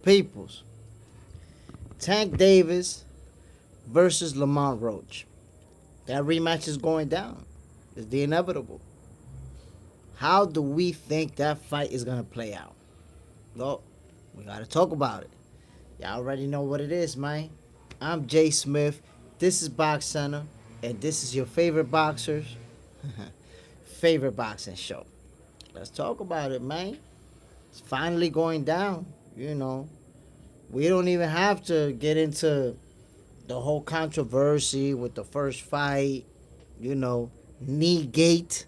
Peoples. Tank Davis versus Lamont Roach. That rematch is going down. It's the inevitable. How do we think that fight is going to play out? Well, we got to talk about it. Y'all already know what it is, man. I'm Jay Smith. This is Box Center. And this is your favorite boxer's favorite boxing show. Let's talk about it, man. It's finally going down. We don't even have to get into the whole controversy with the first fight, knee gate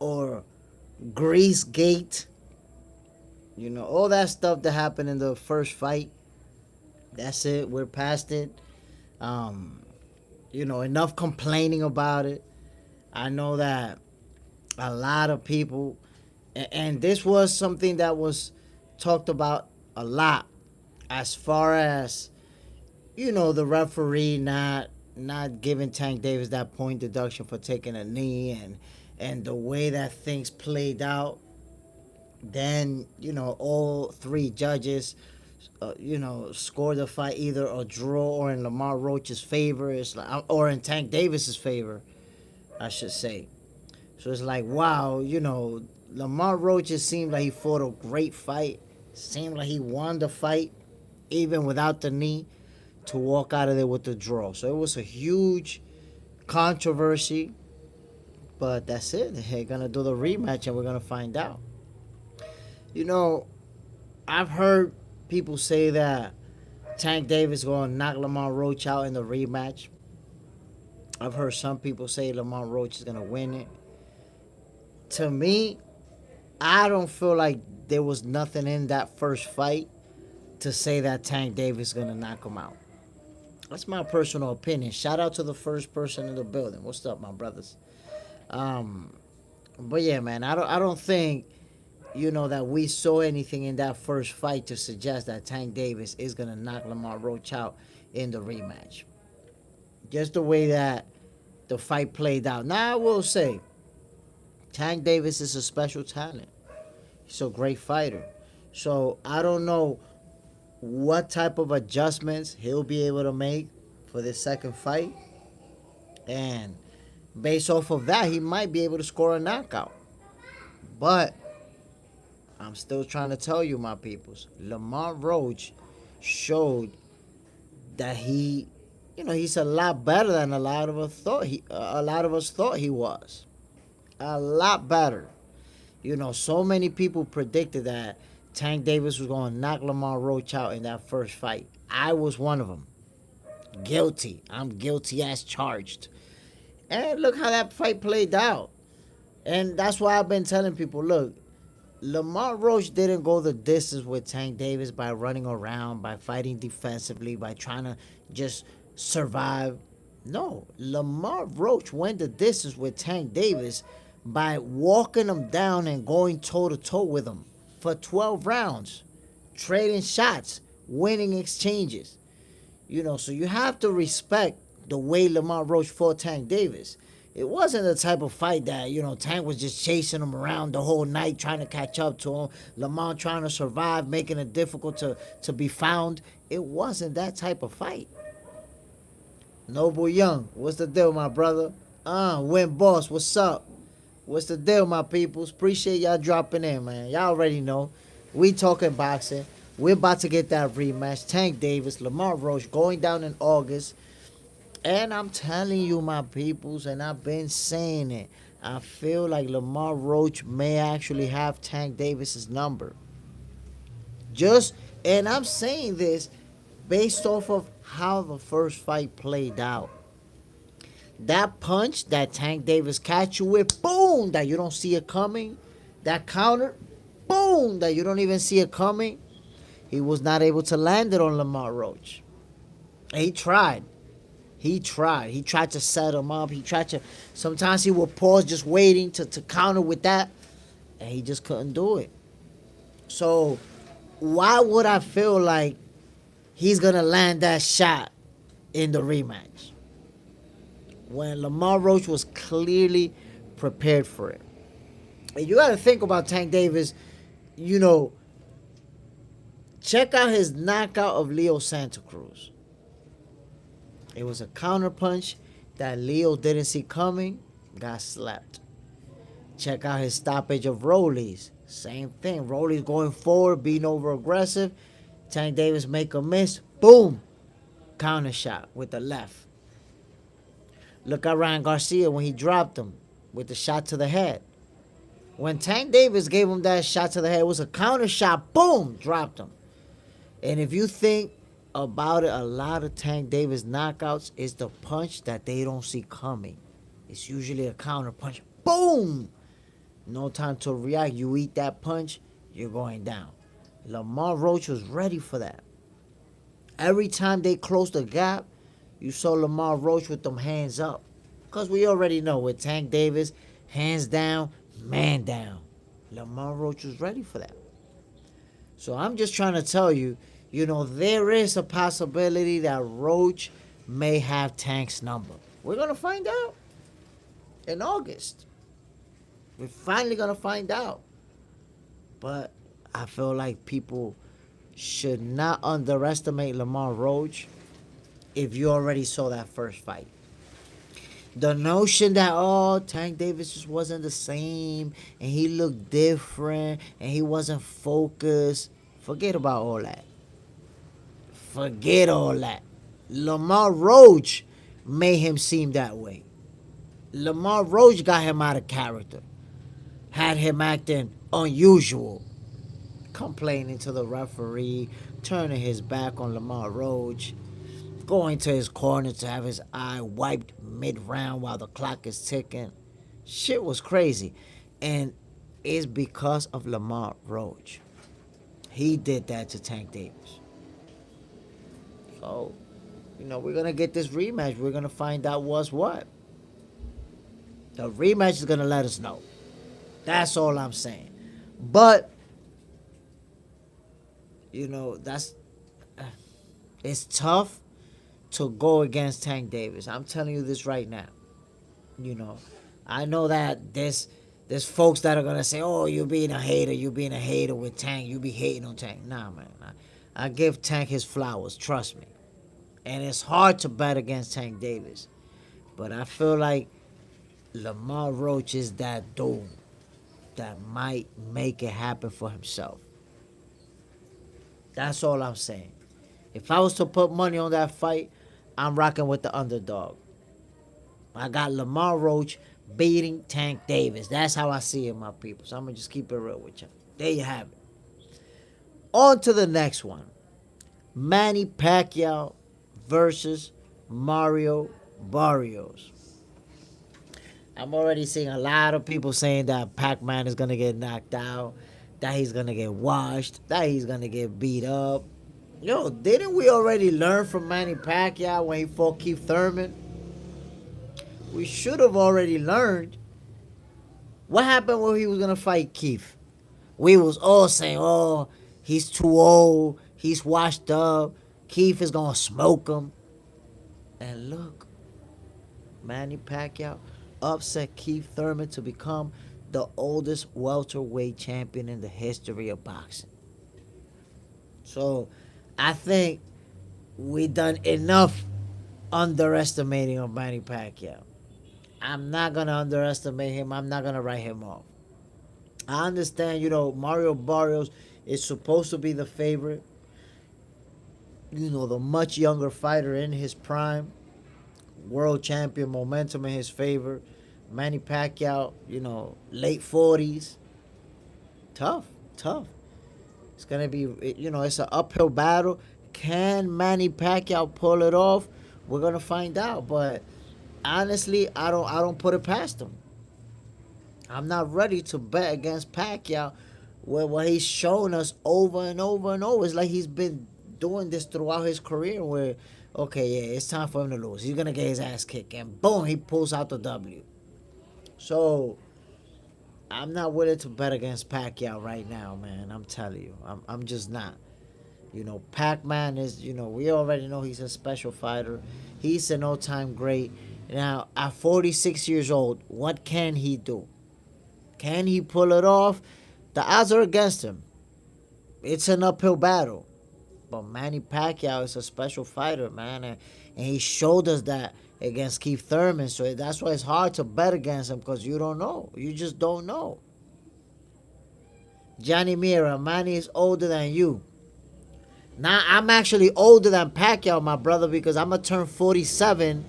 or grease gate. All that stuff that happened in the first fight. That's it. We're past it. Enough complaining about it. I know that a lot of people, and this was something that was talked about a lot, as far as the referee not giving Tank Davis that point deduction for taking a knee, and the way that things played out. Then all three judges scored the fight either a draw or in Lamont Roach's favor. It's like, or in Tank Davis's favor, I should say. So it's like, wow, Lamont Roach, it seemed like he fought a great fight. Seemed like he won the fight, even without the knee, to walk out of there with the draw. So it was a huge controversy. But that's it. They're going to do the rematch and we're going to find out. I've heard people say that Tank Davis is going to knock Lamont Roach out in the rematch. I've heard some people say Lamont Roach is going to win it. To me, I don't feel like there was nothing in that first fight to say that Tank Davis is going to knock him out. That's my personal opinion. Shout out to the first person in the building. What's up, my brothers? But yeah, man, I don't think, that we saw anything in that first fight to suggest that Tank Davis is going to knock Lamont Roach out in the rematch. Just the way that the fight played out. Now, I will say, Tank Davis is a special talent. He's a great fighter. So, I don't know what type of adjustments he'll be able to make for this second fight. And based off of that, he might be able to score a knockout. But I'm still trying to tell you, my peoples, Lamont Roach showed that he's a lot better than a lot of us thought he was. A lot better. So many people predicted that Tank Davis was going to knock Lamont Roach out in that first fight. I was one of them. Guilty. I'm guilty as charged. And look how that fight played out. And that's why I've been telling people, look, Lamont Roach didn't go the distance with Tank Davis by running around, by fighting defensively, by trying to just survive. No, Lamont Roach went the distance with Tank Davis by walking him down and going toe-to-toe with him for 12 rounds, trading shots, winning exchanges. So you have to respect the way Lamont Roach fought Tank Davis. It wasn't the type of fight that, Tank was just chasing him around the whole night, trying to catch up to him. Lamont trying to survive, making it difficult to be found. It wasn't that type of fight. Noble Young, what's the deal, my brother? Win Boss, what's up? What's the deal, my peoples? Appreciate y'all dropping in, man. Y'all already know. We talking boxing. We're about to get that rematch. Tank Davis, Lamont Roach going down in August. And I'm telling you, my peoples, and I've been saying it, I feel like Lamont Roach may actually have Tank Davis's number. And I'm saying this based off of how the first fight played out. That punch that Tank Davis catch you with, boom, that you don't see it coming. That counter, boom, that you don't even see it coming. He was not able to land it on Lamont Roach. He tried. He tried to set him up. Sometimes he would pause just waiting to counter with that. And he just couldn't do it. So why would I feel like he's going to land that shot in the rematch when Lamont Roach was clearly prepared for it? And you got to think about Tank Davis, Check out his knockout of Leo Santa Cruz. It was a counterpunch that Leo didn't see coming, got slapped. Check out his stoppage of Rollies. Same thing. Rollies going forward, being over aggressive. Tank Davis make a miss. Boom. Counter shot with the left. Look at Ryan Garcia when he dropped him with the shot to the head. When Tank Davis gave him that shot to the head, it was a counter shot. Boom. Dropped him. And if you think about it, a lot of Tank Davis knockouts is the punch that they don't see coming. It's usually a counter punch. Boom! No time to react. You eat that punch, you're going down. Lamont Roach was ready for that. Every time they closed the gap, you saw Lamont Roach with them hands up. Because we already know with Tank Davis, hands down, man down. Lamont Roach was ready for that. So I'm just trying to tell you, there is a possibility that Roach may have Tank's number. We're going to find out in August. We're finally going to find out. But I feel like people should not underestimate Lamont Roach if you already saw that first fight. The notion that, Tank Davis just wasn't the same and he looked different and he wasn't focused, forget about all that. Forget all that. Lamont Roach made him seem that way. Lamont Roach got him out of character. Had him acting unusual. Complaining to the referee. Turning his back on Lamont Roach. Going to his corner to have his eye wiped mid-round while the clock is ticking. Shit was crazy. And it's because of Lamont Roach. He did that to Tank Davis. So, we're going to get this rematch. We're going to find out what's what. The rematch is going to let us know. That's all I'm saying. But, it's tough to go against Tank Davis. I'm telling you this right now. I know that there's folks that are going to say, oh, you're being a hater with Tank. You be hating on Tank. Nah, man. I give Tank his flowers. Trust me. And it's hard to bet against Tank Davis. But I feel like Lamont Roach is that dude that might make it happen for himself. That's all I'm saying. If I was to put money on that fight, I'm rocking with the underdog. I got Lamont Roach beating Tank Davis. That's how I see it, my people. So I'm going to just keep it real with you. There you have it. On to the next one. Manny Pacquiao versus Mario Barrios. I'm already seeing a lot of people saying that Pac-Man is going to get knocked out, that he's going to get washed, that he's going to get beat up. Didn't we already learn from Manny Pacquiao when he fought Keith Thurman? We should have already learned. What happened when he was going to fight Keith? We was all saying, he's too old, he's washed up, Keith is going to smoke him. And look, Manny Pacquiao upset Keith Thurman to become the oldest welterweight champion in the history of boxing. So, I think we done enough underestimating of Manny Pacquiao. I'm not going to underestimate him. I'm not going to write him off. I understand, Mario Barrios is supposed to be the favorite. The much younger fighter in his prime. World champion, momentum in his favor. Manny Pacquiao, late 40s. Tough. It's going to be, it's an uphill battle. Can Manny Pacquiao pull it off? We're going to find out. But honestly, I don't put it past him. I'm not ready to bet against Pacquiao where what he's shown us over and over and over. It's like he's been doing this throughout his career where, okay, yeah, it's time for him to lose. He's going to get his ass kicked. And boom, he pulls out the W. So, I'm not willing to bet against Pacquiao right now, man. I'm telling you. I'm just not. Pac-Man is, we already know he's a special fighter. He's an all-time great. Now, at 46 years old, what can he do? Can he pull it off? The odds are against him. It's an uphill battle. But Manny Pacquiao is a special fighter, man, and he showed us that against Keith Thurman. So that's why it's hard to bet against him because you don't know. You just don't know. Johnny Mira, Manny is older than you. Now I'm actually older than Pacquiao, my brother, because I'm gonna turn 47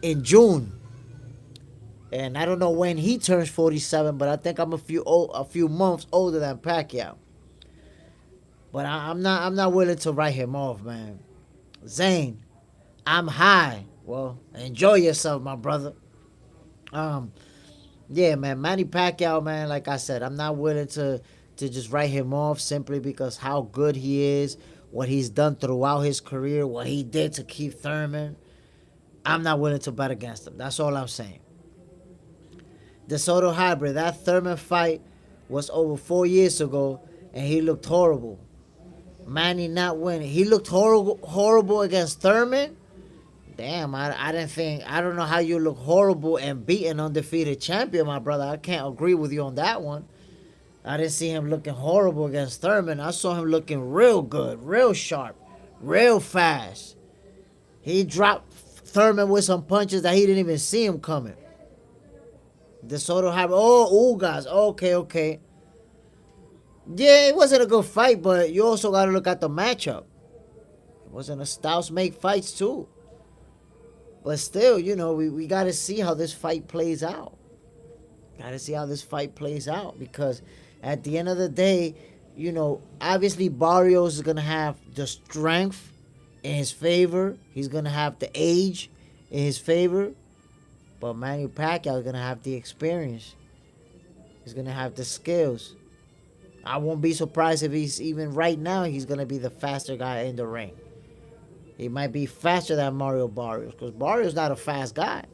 in June. And I don't know when he turns 47, but I think I'm a few months older than Pacquiao. But I'm not willing to write him off, man. Zane, I'm high. Well, enjoy yourself, my brother. Um, yeah, man, Manny Pacquiao, man. Like I said, I'm not willing to just write him off simply because how good he is, what he's done throughout his career, what he did to Keith Thurman. I'm not willing to bet against him. That's all I'm saying. The Soto hybrid, that Thurman fight was over 4 years ago, and he looked horrible. Manny not winning. He looked horrible against Thurman. Damn, I don't know how you look horrible and beat an undefeated champion, my brother. I can't agree with you on that one. I didn't see him looking horrible against Thurman. I saw him looking real good, real sharp, real fast. He dropped Thurman with some punches that he didn't even see him coming. The Soto hybrid. Oh, Ugas. Okay, okay. Yeah, it wasn't a good fight, but you also got to look at the matchup. It wasn't a styles make fights too. But still, we got to see how this fight plays out. Got to see how this fight plays out because at the end of the day, obviously Barrios is going to have the strength in his favor. He's going to have the age in his favor. But Manny Pacquiao is going to have the experience. He's going to have the skills. I won't be surprised if he's even right now, he's going to be the faster guy in the ring. He might be faster than Mario Barrios because Barrios not a fast guy.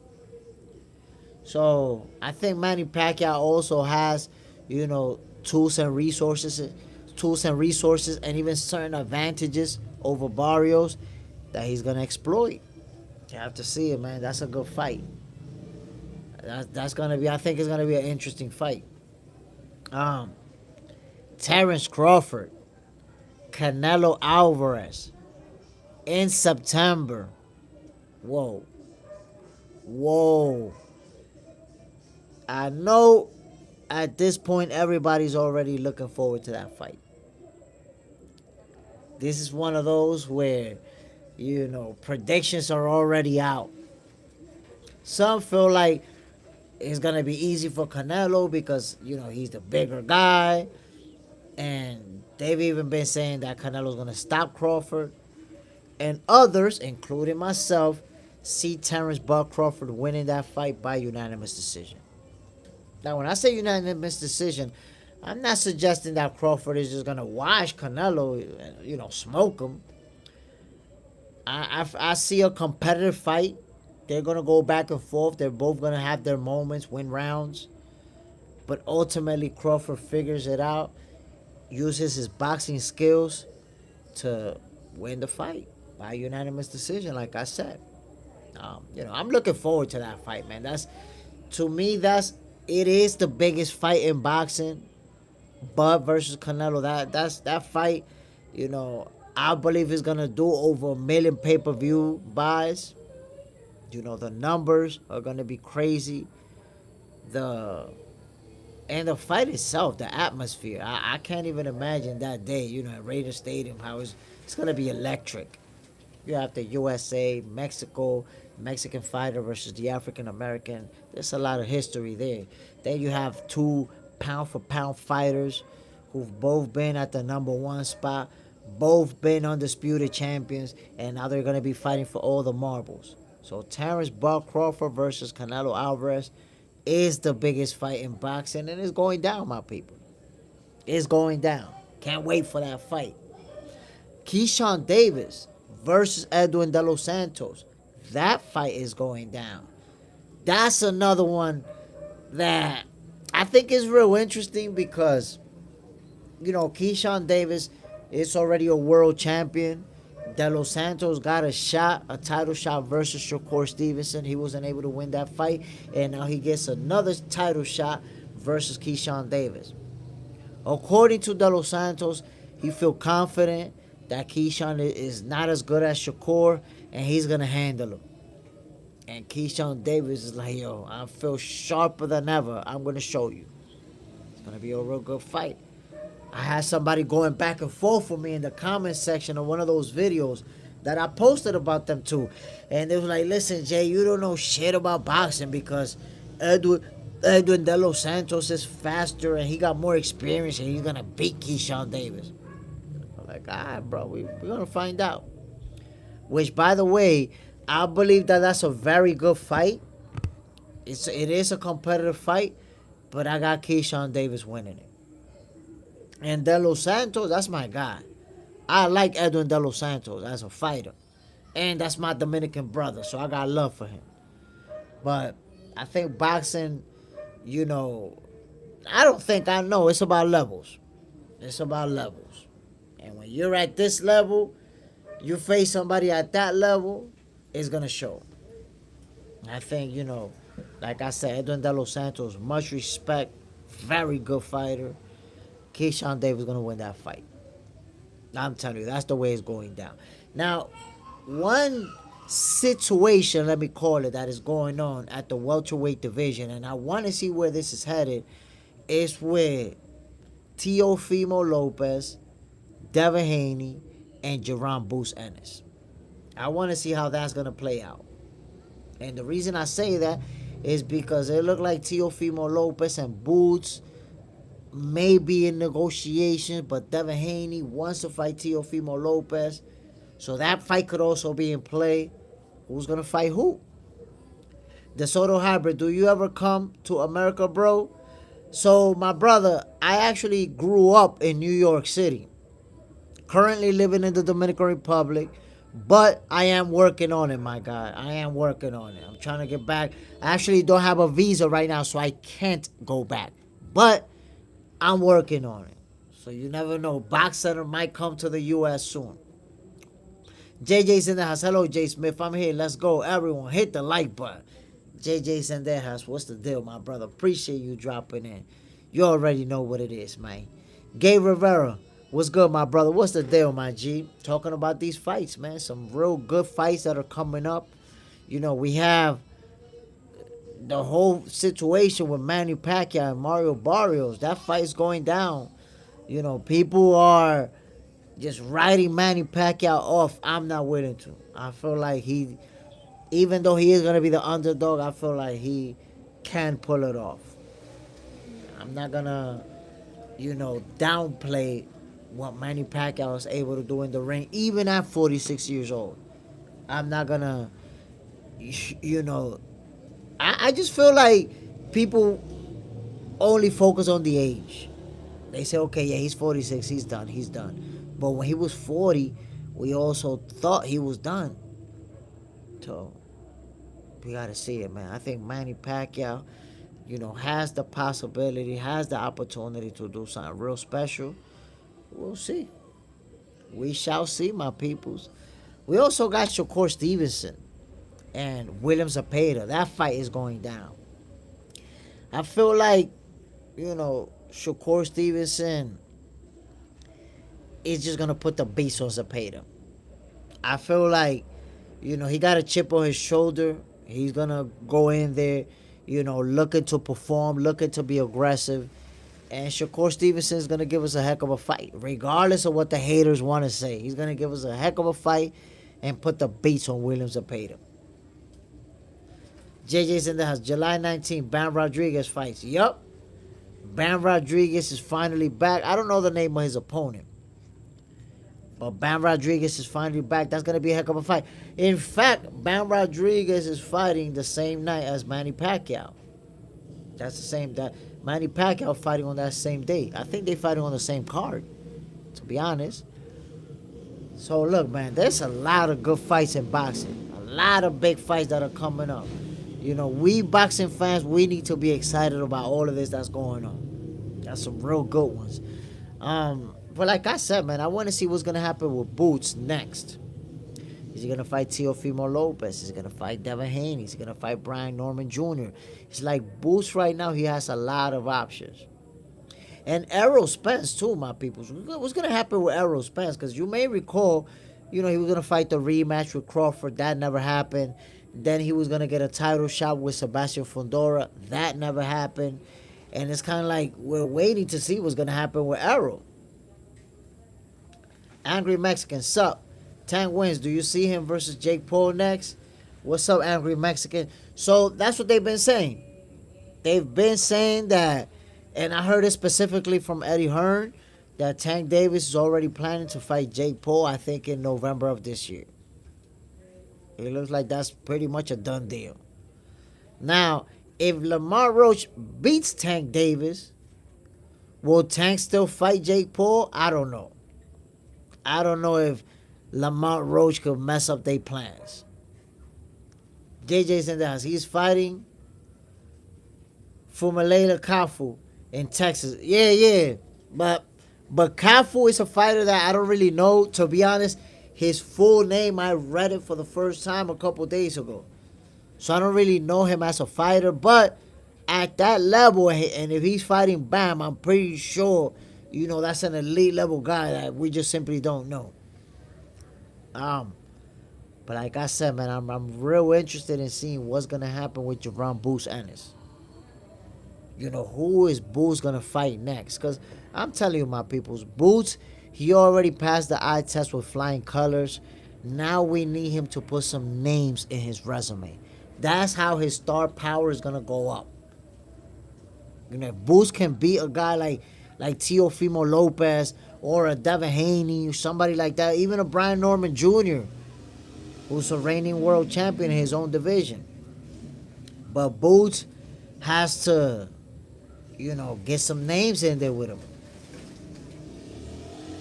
So I think Manny Pacquiao also has, tools and resources, and even certain advantages over Barrios that he's gonna exploit. You have to see it, man. That's a good fight. That's gonna be. I think it's gonna be an interesting fight. Terrence Crawford, Canelo Alvarez in September. Whoa. I know at this point everybody's already looking forward to that fight. This is one of those where, predictions are already out. Some feel like it's going to be easy for Canelo because, he's the bigger guy. And they've even been saying that Canelo's going to stop Crawford. And others, including myself, see Terrence Buck Crawford winning that fight by unanimous decision. Now, when I say unanimous decision, I'm not suggesting that Crawford is just going to wash Canelo, smoke him. I see a competitive fight. They're going to go back and forth. They're both going to have their moments, win rounds. But ultimately, Crawford figures it out, uses his boxing skills to win the fight by unanimous decision, like I said. I'm looking forward to that fight, man. It is the biggest fight in boxing. Bud versus Canelo. That fight, I believe is gonna do over 1 million pay-per-view buys. The numbers are gonna be crazy. And the fight itself, the atmosphere. I can't even imagine that day, at Raider Stadium, how it's gonna be electric. You have the USA, Mexico, Mexican fighter versus the African American. There's a lot of history there. Then you have two pound-for-pound fighters who've both been at the number one spot, both been undisputed champions, and now they're going to be fighting for all the marbles. So Terrence Buck Crawford versus Canelo Alvarez is the biggest fight in boxing, and it's going down, my people. It's going down. Can't wait for that fight. Keyshawn Davis versus Edwin De Los Santos. That fight is going down. That's another one that I think is real interesting because, Keyshawn Davis is already a world champion. De Los Santos got a title shot versus Shakur Stevenson. He wasn't able to win that fight, and now he gets another title shot versus Keyshawn Davis. According to De Los Santos, he feel confident that Keyshawn is not as good as Shakur, and he's gonna handle him. And Keyshawn Davis is like, yo, I feel sharper than ever. I'm gonna show you. It's gonna be a real good fight. I had somebody going back and forth with me in the comment section of one of those videos that I posted about them too. And they was like, listen, Jay, you don't know shit about boxing because Edwin De Los Santos is faster and he got more experience and he's gonna beat Keyshawn Davis. I'm like, all right, bro, we're gonna find out. Which, by the way, I believe that that's a very good fight. It is a competitive fight, but I got Keyshawn Davis winning it. And De Los Santos, that's my guy. I like Edwin De Los Santos as a fighter. And that's my Dominican brother, so I got love for him. But I think boxing, you know, I don't think I know. It's about levels. It's about levels. And when you're at this level, you face somebody at that level, it's going to show. I think, like I said, Edwin De Los Santos, much respect, very good fighter. Keyshawn Davis is going to win that fight. I'm telling you, that's the way it's going down. Now, one situation, let me call it, that is going on at the welterweight division, and I want to see where this is headed, is with Teofimo Lopez, Devin Haney, and Jerron Boots Ennis. I want to see how that's going to play out. And the reason I say that is because it looked like Teofimo Lopez and Boots may be in negotiations, but Devin Haney wants to fight Teofimo Lopez. So that fight could also be in play. Who's going to fight who? The Soto Hybrid, do you ever come to America, bro? So, my brother, I actually grew up in New York City. Currently living in the Dominican Republic. But I am working on it, my guy. I am working on it. I'm trying to get back. I actually don't have a visa right now, so I can't go back. But I'm working on it. So you never know. Box Center might come to the U.S. soon. JJ's in the house. Hello, Jay Smith. I'm here. Let's go. Everyone, hit the like button. JJ's in the house. What's the deal, my brother? Appreciate you dropping in. You already know what it is, man. Gay Rivera. What's good, my brother? What's the deal, my G? Talking about these fights, man. Some real good fights that are coming up. We have the whole situation with Manny Pacquiao and Mario Barrios. That fight's going down. People are just writing Manny Pacquiao off. I'm not willing to. I feel like even though he is going to be the underdog, I feel like he can pull it off. I'm not going to, downplay what Manny Pacquiao is able to do in the ring, even at 46 years old. I'm not going to, I just feel like people only focus on the age. They say, okay, yeah, he's 46, he's done. But when he was 40, we also thought he was done. So, we got to see it, man. I think Manny Pacquiao, has the possibility, has the opportunity to do something real special. We'll see. We shall see, my peoples. We also got Shakur Stevenson and William Zepeda. That fight is going down. I feel like, Shakur Stevenson is just going to put the beast on Zepeda. I feel like, he got a chip on his shoulder. He's going to go in there, looking to perform, looking to be aggressive. And Shakur Stevenson is going to give us a heck of a fight, regardless of what the haters want to say. He's going to give us a heck of a fight and put the beats on William Zepeda. JJ's in the house. July 19th, Bam Rodriguez fights. Yup. Bam Rodriguez is finally back. I don't know the name of his opponent. But Bam Rodriguez is finally back. That's going to be a heck of a fight. In fact, Bam Rodriguez is fighting the same night as Manny Pacquiao. That's the same. That Manny Pacquiao fighting on that same day. I think they fighting on the same card, to be honest. So, look, man, there's a lot of good fights in boxing. A lot of big fights that are coming up. We boxing fans, we need to be excited about all of this that's going on. That's some real good ones. But like I said, man, I want to see what's going to happen with Boots next. Is he going to fight Teofimo Lopez? Is he going to fight Devin Haney? Is he going to fight Brian Norman Jr.? It's like Boots right now, he has a lot of options. And Errol Spence too, my people. What's gonna happen with Errol Spence? Because you may recall, he was gonna fight the rematch with Crawford. That never happened. Then he was gonna get a title shot with Sebastian Fundora. That never happened. And it's kind of like we're waiting to see what's gonna happen with Errol. Angry Mexican, sup? Tank wins. Do you see him versus Jake Paul next? What's up, Angry Mexican? So that's what they've been saying. They've been saying that, and I heard it specifically from Eddie Hearn, that Tank Davis is already planning to fight Jake Paul, I think, in November of this year. It looks like that's pretty much a done deal. Now, if Lamont Roach beats Tank Davis, will Tank still fight Jake Paul? I don't know. I don't know if Lamont Roach could mess up their plans. JJ's in the house. He's fighting Fumalela Kafu in Texas. Yeah. But Kafu is a fighter that I don't really know, to be honest. His full name, I read it for the first time a couple days ago. So I don't really know him as a fighter. But at that level, and if he's fighting Bam, I'm pretty sure, that's an elite level guy that we just simply don't know. But like I said, man, I'm real interested in seeing what's going to happen with Jaron Boots Ennis. Who is Boots going to fight next? Because I'm telling you, my peoples, Boots, he already passed the eye test with flying colors. Now we need him to put some names in his resume. That's how his star power is going to go up. If Boots can beat a guy like Teofimo Lopez or a Devin Haney or somebody like that, even a Brian Norman Jr., who's a reigning world champion in his own division. But Boots has to, get some names in there with him.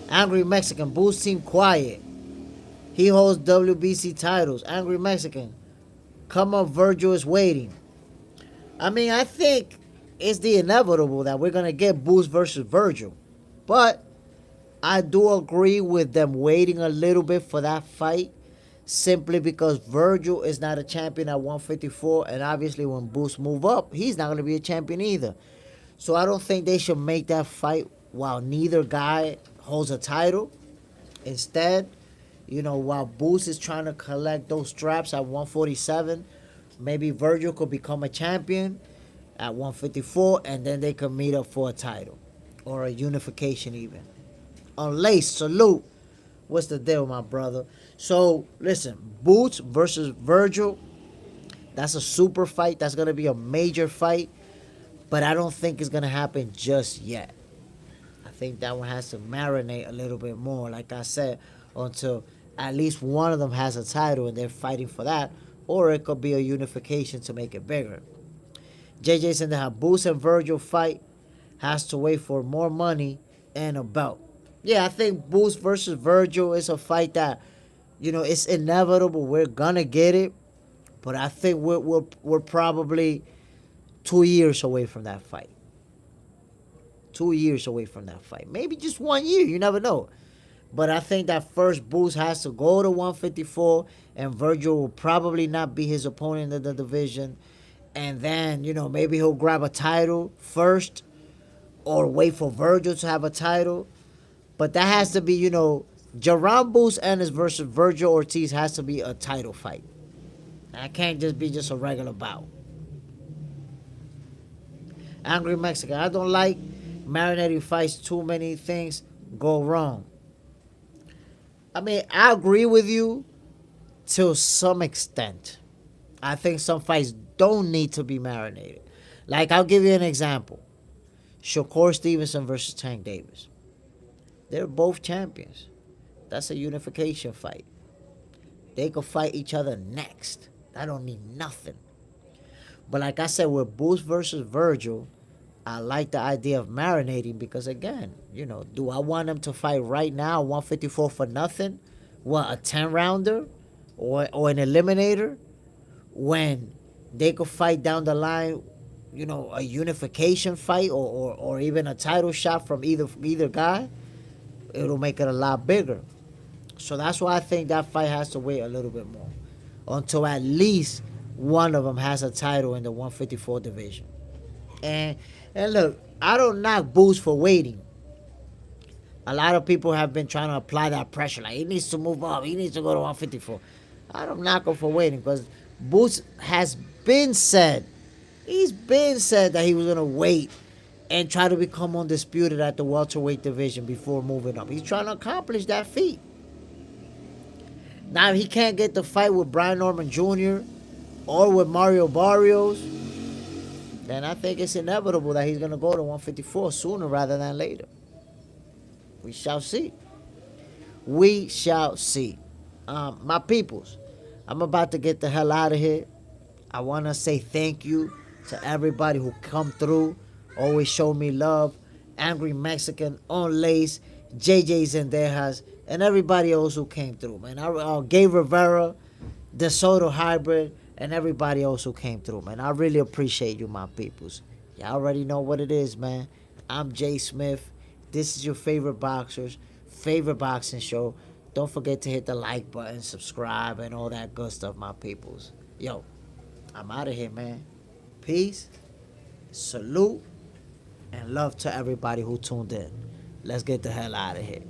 Angry Mexican, Boots seem quiet. He holds WBC titles. Angry Mexican, come up, Virgil is waiting. I mean, I think it's the inevitable that we're going to get Boots versus Virgil. But I do agree with them waiting a little bit for that fight, simply because Virgil is not a champion at 154, and obviously when Boots move up, he's not going to be a champion either. So I don't think they should make that fight while neither guy holds a title. Instead, while Boots is trying to collect those straps at 147, maybe Virgil could become a champion at 154, and then they could meet up for a title or a unification even. Unlace, salute. What's the deal, my brother? So, listen, Boots versus Virgil, that's a super fight. That's going to be a major fight. But I don't think it's going to happen just yet. I think that one has to marinate a little bit more, like I said, until at least one of them has a title and they're fighting for that. Or it could be a unification to make it bigger. JJ said that Boots and Virgil fight has to wait for more money and a belt. Yeah, I think Boots versus Virgil is a fight that, it's inevitable. We're gonna get it, but I think we're probably 2 years away from that fight. 2 years away from that fight. Maybe just 1 year. You never know. But I think that first Boots has to go to 154, and Virgil will probably not be his opponent in the division. And then, maybe he'll grab a title first, or wait for Virgil to have a title. But that has to be, Jaron Boots Ennis versus Virgil Ortiz has to be a title fight. That can't just be just a regular bout. Angry Mexican, I don't like marinating fights. Too many things go wrong. I mean, I agree with you to some extent. I think some fights don't need to be marinated. Like, I'll give you an example. Shakur Stevenson versus Tank Davis. They're both champions. That's a unification fight. They could fight each other next. That don't mean nothing. But like I said, with Boots versus Virgil, I like the idea of marinating because, again, do I want them to fight right now, 154 for nothing? What, a 10-rounder or an eliminator? When they could fight down the line, a unification fight or even a title shot from either guy, it'll make it a lot bigger. So that's why I think that fight has to wait a little bit more until at least one of them has a title in the 154 division. And and look, I don't knock Boots for waiting. A lot of people have been trying to apply that pressure. Like, he needs to move up. He needs to go to 154. I don't knock him for waiting because Boots has been said, he's been said that he was going to wait and try to become undisputed at the welterweight division before moving up. He's trying to accomplish that feat. Now, if he can't get the fight with Brian Norman Jr. or with Mario Barrios, then I think it's inevitable that he's going to go to 154 sooner rather than later. We shall see. We shall see. My peoples, I'm about to get the hell out of here. I want to say thank you to everybody who come through, always show me love. Angry Mexican, On Lace, JJ Zendejas, and everybody else who came through, man. Gay Rivera, De Soto Hybrid, and everybody else who came through, man. I really appreciate you, my peoples. Y'all already know what it is, man. I'm Jay Smith. This is your favorite boxer's favorite boxing show. Don't forget to hit the like button, subscribe, and all that good stuff, my peoples. Yo, I'm out of here, man. Peace, salute, and love to everybody who tuned in. Let's get the hell out of here.